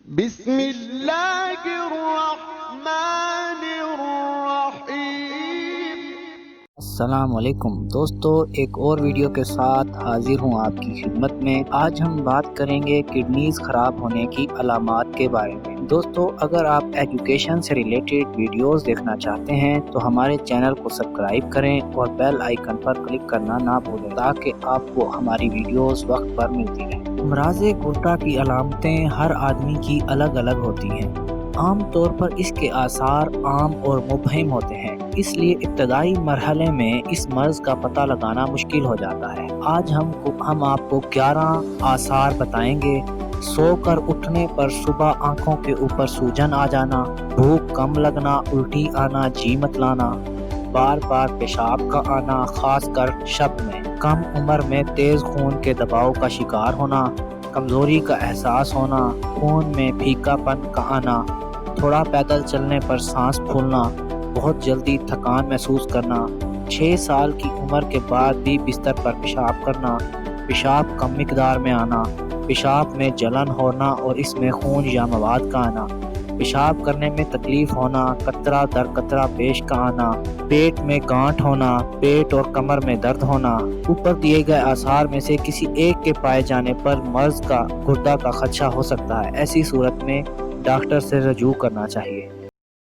بسم اللہ الرحمن الرحیم۔ السلام علیکم دوستو، ایک اور ویڈیو کے ساتھ حاضر ہوں آپ کی خدمت میں۔ آج ہم بات کریں گے کڈنیز خراب ہونے کی علامات کے بارے میں۔ دوستو، اگر آپ ایجوکیشن سے ریلیٹڈ ویڈیوز دیکھنا چاہتے ہیں تو ہمارے چینل کو سبسکرائب کریں اور بیل آئیکن پر کلک کرنا نہ بھولیں تاکہ آپ کو ہماری ویڈیوز وقت پر ملتی رہیں۔ امراض گردہ کی علامتیں ہر آدمی کی الگ الگ ہوتی ہیں۔ عام طور پر اس کے آثار عام اور مبہم ہوتے ہیں، اس لیے ابتدائی مرحلے میں اس مرض کا پتہ لگانا مشکل ہو جاتا ہے۔ آج ہم آپ کو 11 آثار بتائیں گے۔ سو کر اٹھنے پر صبح آنکھوں کے اوپر سوجن آ جانا، بھوک کم لگنا، الٹی آنا، جی متلانا، بار بار پیشاب کا آنا خاص کر شب میں، کم عمر میں تیز خون کے دباؤ کا شکار ہونا، کمزوری کا احساس ہونا، خون میں پھیکا پن کا آنا، تھوڑا پیدل چلنے پر سانس پھولنا، بہت جلدی تھکان محسوس کرنا، 6 سال کی عمر کے بعد بھی بستر پر پیشاب کرنا، پیشاب کم مقدار میں آنا، پیشاب میں جلن ہونا اور اس میں خون یا مواد کا آنا، پیشاب کرنے میں تکلیف ہونا، قطرہ در قطرہ پیش کا آنا، پیٹ میں گانٹھ ہونا، پیٹ اور کمر میں درد ہونا۔ اوپر دیے گئے آثار میں سے کسی ایک کے پائے جانے پر مرض کا گردہ کا خدشہ ہو سکتا ہے۔ ایسی صورت میں ڈاکٹر سے رجوع کرنا چاہیے۔